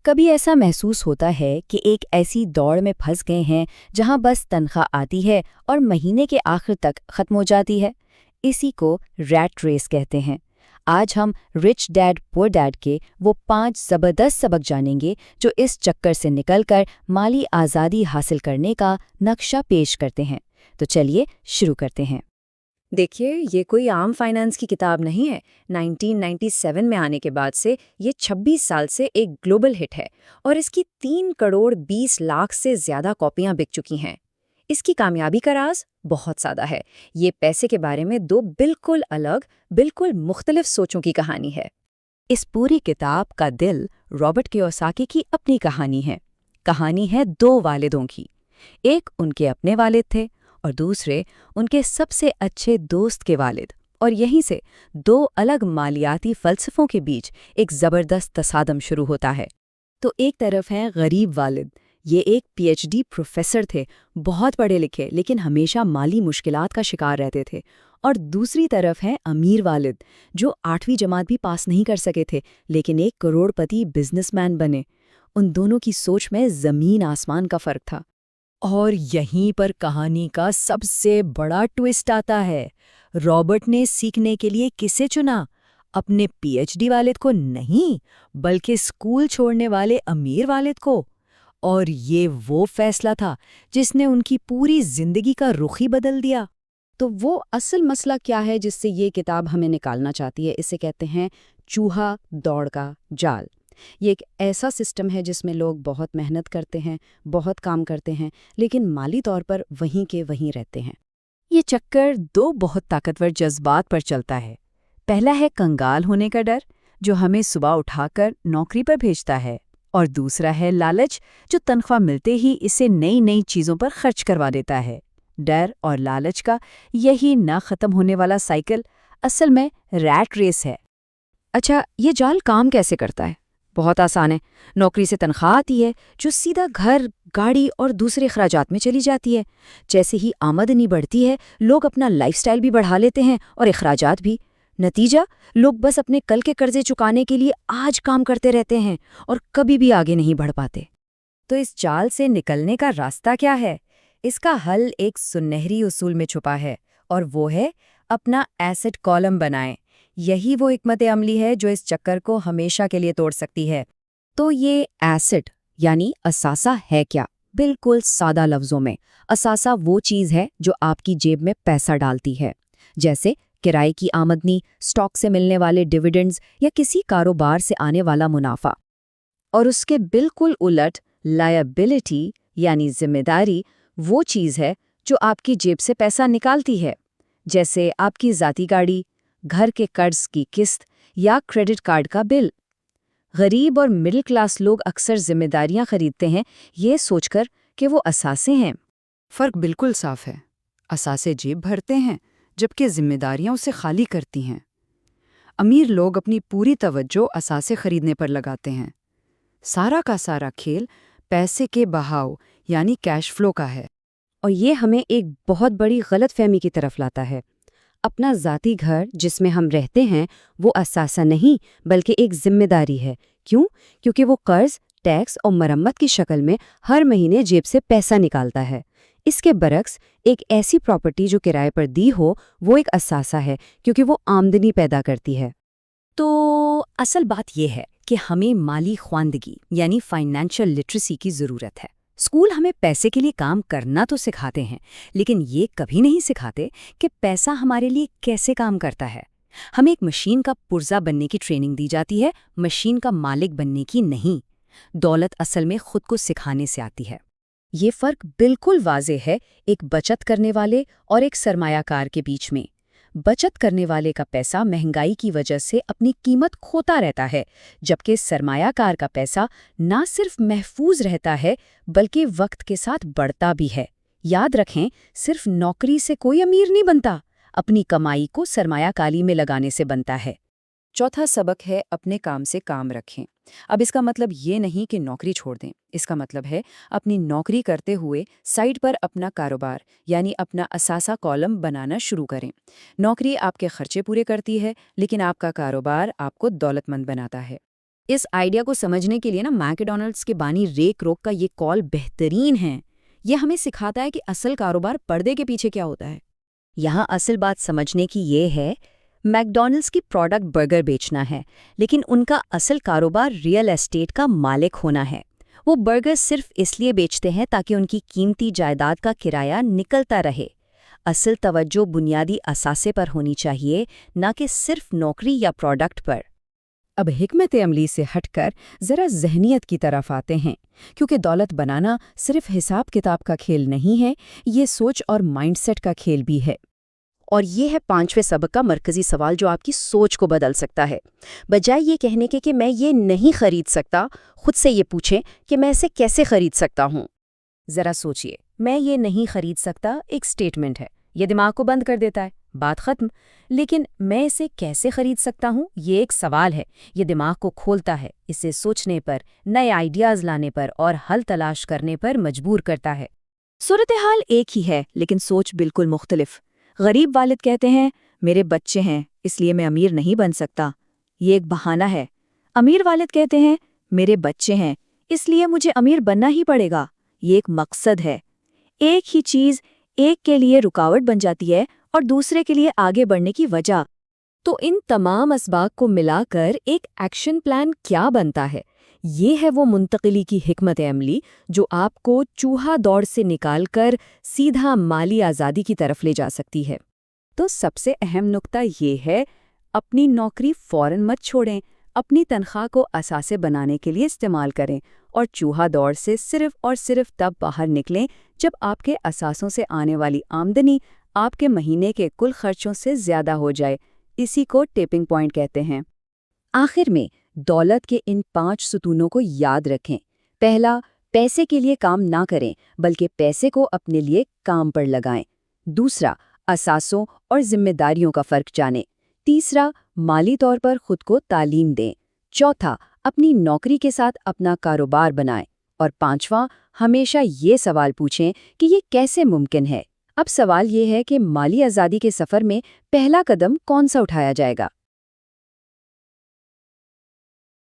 کبھی ایسا محسوس ہوتا ہے کہ ایک ایسی دوڑ میں پھنس گئے ہیں جہاں بس تنخواہ آتی ہے اور مہینے کے آخر تک ختم ہو جاتی ہے۔ اسی کو ریٹ ریس کہتے ہیں۔ آج ہم رچ ڈیڈ پور ڈیڈ کے وہ 5 زبردست سبق جانیں گے جو اس چکر سے نکل کر مالی آزادی حاصل کرنے کا نقشہ پیش کرتے ہیں۔ تو چلیے شروع کرتے ہیں۔ دیکھیے، یہ کوئی عام فائنانس کی کتاب نہیں ہے۔ 1997 میں آنے کے بعد سے یہ 26 سال سے ایک گلوبل ہٹ ہے اور اس کی 3 کروڑ 20 لاکھ سے زیادہ کاپیاں بک چکی ہیں۔ اس کی کامیابی کا راز بہت سادہ ہے۔ یہ پیسے کے بارے میں 2 بالکل الگ، بالکل مختلف سوچوں کی کہانی ہے۔ اس پوری کتاب کا دل رابرٹ کیوساکی کی اپنی کہانی ہے۔ کہانی ہے 2 والدوں کی۔ ایک ان کے اپنے والد تھے اور دوسرے ان کے سب سے اچھے دوست کے والد، اور یہیں سے 2 الگ مالیاتی فلسفوں کے بیچ ایک زبردست تصادم شروع ہوتا ہے۔ تو ایک طرف ہیں غریب والد، یہ ایک پی ایچ ڈی پروفیسر تھے، بہت پڑھے لکھے لیکن ہمیشہ مالی مشکلات کا شکار رہتے تھے، اور دوسری طرف ہیں امیر والد جو 8ویں جماعت بھی پاس نہیں کر سکے تھے لیکن ایک کروڑ پتی بزنس مین بنے۔ ان دونوں کی سوچ میں زمین آسمان کا فرق تھا۔ اور یہیں پر کہانی کا سب سے بڑا ٹوسٹ آتا ہے۔ رابرٹ نے سیکھنے کے لیے کسے چنا؟ اپنے پی ایچ ڈی والد کو نہیں، بلکہ اسکول چھوڑنے والے امیر والد کو۔ اور یہ وہ فیصلہ تھا جس نے ان کی پوری زندگی کا رخ ہی بدل دیا۔ تو وہ اصل مسئلہ کیا ہے جس سے یہ کتاب ہمیں نکالنا چاہتی ہے؟ اسے کہتے ہیں چوہا دوڑ کا جال۔ یہ ایک ایسا سسٹم ہے جس میں لوگ بہت محنت کرتے ہیں، بہت کام کرتے ہیں، لیکن مالی طور پر وہیں کے وہیں رہتے ہیں۔ یہ چکر 2 بہت طاقتور جذبات پر چلتا ہے۔ پہلا ہے کنگال ہونے کا ڈر، جو ہمیں صبح اٹھا کر نوکری پر بھیجتا ہے، اور دوسرا ہے لالچ، جو تنخواہ ملتے ہی اسے نئی چیزوں پر خرچ کروا دیتا ہے۔ ڈر اور لالچ کا یہی نہ ختم ہونے والا سائیکل اصل میں ریٹ ریس ہے۔ اچھا، یہ جال کام کیسے کرتا ہے؟ بہت آسان ہے۔ نوکری سے تنخواہ آتی ہے جو سیدھا گھر، گاڑی اور دوسرے اخراجات میں چلی جاتی ہے۔ جیسے ہی آمدنی بڑھتی ہے، لوگ اپنا لائف سٹائل بھی بڑھا لیتے ہیں اور اخراجات بھی۔ نتیجہ، لوگ بس اپنے کل کے قرضے چکانے کے لیے آج کام کرتے رہتے ہیں اور کبھی بھی آگے نہیں بڑھ پاتے۔ تو اس جال سے نکلنے کا راستہ کیا ہے؟ اس کا حل ایک سنہری اصول میں چھپا ہے، اور وہ ہے اپنا ایسٹ کالم بنائیں۔ یہی وہ حکمت عملی ہے جو اس چکر کو ہمیشہ کے لیے توڑ سکتی ہے۔ تو یہ ایسٹ یعنی اثاثہ ہے کیا؟ بالکل سادہ لفظوں میں، اثاثہ وہ چیز ہے جو آپ کی جیب میں پیسہ ڈالتی ہے، جیسے کرائے کی آمدنی، اسٹاک سے ملنے والے ڈیویڈنڈز یا کسی کاروبار سے آنے والا منافع۔ اور اس کے بالکل الٹ لائبلٹی یعنی ذمہ داری وہ چیز ہے جو آپ کی جیب سے پیسہ نکالتی ہے، جیسے آپ کی ذاتی گاڑی، گھر کے قرض کی قسط یا کریڈٹ کارڈ کا بل۔ غریب اور مڈل کلاس لوگ اکثر ذمہ داریاں خریدتے ہیں یہ سوچ کر کہ وہ اثاثے ہیں۔ فرق بالکل صاف ہے۔ اثاثے جیب بھرتے ہیں جبکہ ذمہ داریاں اسے خالی کرتی ہیں۔ امیر لوگ اپنی پوری توجہ اثاثے خریدنے پر لگاتے ہیں۔ سارا کا سارا کھیل پیسے کے بہاؤ یعنی کیش فلو کا ہے۔ اور یہ ہمیں ایک بہت بڑی غلط فہمی کی طرف لاتا ہے۔ اپنا ذاتی گھر جس میں ہم رہتے ہیں وہ اثاثہ نہیں بلکہ ایک ذمہ داری ہے۔ کیوں؟ کیونکہ وہ قرض، ٹیکس اور مرمت کی شکل میں ہر مہینے جیب سے پیسہ نکالتا ہے۔ اس کے برعکس ایک ایسی پراپرٹی جو کرائے پر دی ہو وہ ایک اثاثہ ہے کیونکہ وہ آمدنی پیدا کرتی ہے۔ تو اصل بات یہ ہے کہ ہمیں مالی خواندگی یعنی فائنینشل لٹریسی کی ضرورت ہے۔ اسکول ہمیں پیسے کے لیے کام کرنا تو سکھاتے ہیں، لیکن یہ کبھی نہیں سکھاتے کہ پیسہ ہمارے لیے کیسے کام کرتا ہے۔ ہمیں ایک مشین کا پرزا بننے کی ٹریننگ دی جاتی ہے، مشین کا مالک بننے کی نہیں۔ دولت اصل میں خود کو سکھانے سے آتی ہے۔ یہ فرق بالکل واضح ہے ایک بچت کرنے والے اور ایک سرمایہ کار کے بیچ میں۔ بچت کرنے والے کا پیسہ مہنگائی کی وجہ سے اپنی قیمت کھوتا رہتا ہے، جبکہ سرمایہ کار کا پیسہ نہ صرف محفوظ رہتا ہے بلکہ وقت کے ساتھ بڑھتا بھی ہے۔ یاد رکھیں، صرف نوکری سے کوئی امیر نہیں بنتا، اپنی کمائی کو سرمایہ کاری میں لگانے سے بنتا ہے۔ چوتھا سبق ہے اپنے کام سے کام رکھیں۔ اب اس کا مطلب یہ نہیں کہ نوکری چھوڑ دیں، اس کا مطلب ہے اپنی نوکری کرتے ہوئے سائٹ پر اپنا کاروبار یعنی اپنا اثاثہ کالم بنانا شروع کریں۔ نوکری آپ کے خرچے پورے کرتی ہے لیکن آپ کا کاروبار آپ کو دولت مند بناتا ہے۔ اس آئیڈیا کو سمجھنے کے لیے میکڈونلڈس کے بانی رے کروک کا یہ کال بہترین ہے۔ یہ ہمیں سکھاتا ہے کہ اصل کاروبار پردے کے پیچھے کیا ہوتا ہے۔ یہاں اصل بات سمجھنے کی یہ ہے، میکڈونلڈس کی پروڈکٹ برگر بیچنا ہے، لیکن ان کا اصل کاروبار ریئل اسٹیٹ کا مالک ہونا ہے۔ وہ برگر صرف اس لیے بیچتے ہیں تاکہ ان کی قیمتی جائیداد کا کرایہ نکلتا رہے۔ اصل توجہ بنیادی اثاثے پر ہونی چاہیے، نہ کہ صرف نوکری یا پروڈکٹ پر۔ اب حکمت عملی سے ہٹ کر ذرا ذہنیت کی طرف آتے ہیں، کیونکہ دولت بنانا صرف حساب کتاب کا کھیل نہیں ہے، یہ سوچ اور مائنڈ سیٹ کا کھیل بھی ہے۔ اور یہ ہے 5ویں سبق کا مرکزی سوال جو آپ کی سوچ کو بدل سکتا ہے۔ بجائے یہ کہنے کے کہ میں یہ نہیں خرید سکتا، خود سے یہ پوچھیں کہ میں اسے کیسے خرید سکتا ہوں۔ ذرا سوچئے، میں یہ نہیں خرید سکتا ایک سٹیٹمنٹ ہے، یہ دماغ کو بند کر دیتا ہے، بات ختم۔ لیکن میں اسے کیسے خرید سکتا ہوں، یہ ایک سوال ہے، یہ دماغ کو کھولتا ہے، اسے سوچنے پر، نئے آئیڈیاز لانے پر اور حل تلاش کرنے پر مجبور کرتا ہے۔ صورتحال ایک ہی ہے لیکن سوچ بالکل مختلف۔ غریب والد کہتے ہیں میرے بچے ہیں اس لیے میں امیر نہیں بن سکتا، یہ ایک بہانہ ہے۔ امیر والد کہتے ہیں میرے بچے ہیں اس لیے مجھے امیر بننا ہی پڑے گا، یہ ایک مقصد ہے۔ ایک ہی چیز ایک کے لیے رکاوٹ بن جاتی ہے اور دوسرے کے لیے آگے بڑھنے کی وجہ۔ تو ان تمام اسباق کو ملا کر ایک ایکشن پلان کیا بنتا ہے؟ یہ ہے وہ منتقلی کی حکمت عملی جو آپ کو چوہا دوڑ سے نکال کر سیدھا مالی آزادی کی طرف لے جا سکتی ہے۔ تو سب سے اہم نکتہ یہ ہے، اپنی نوکری فوراً مت چھوڑیں، اپنی تنخواہ کو اثاثے بنانے کے لیے استعمال کریں اور چوہا دوڑ سے صرف اور صرف تب باہر نکلیں جب آپ کے اثاثوں سے آنے والی آمدنی آپ کے مہینے کے کل خرچوں سے زیادہ ہو جائے۔ اسی کو ٹیپنگ پوائنٹ کہتے ہیں۔ آخر میں دولت کے ان 5 ستونوں کو یاد رکھیں۔ پہلا، پیسے کے لیے کام نہ کریں بلکہ پیسے کو اپنے لیے کام پر لگائیں۔ دوسرا، اثاثوں اور ذمہ داریوں کا فرق جانیں۔ تیسرا، مالی طور پر خود کو تعلیم دیں۔ چوتھا، اپنی نوکری کے ساتھ اپنا کاروبار بنائیں۔ اور پانچواں، ہمیشہ یہ سوال پوچھیں کہ یہ کیسے ممکن ہے۔ اب سوال یہ ہے کہ مالی آزادی کے سفر میں پہلا قدم کون سا اٹھایا جائے گا؟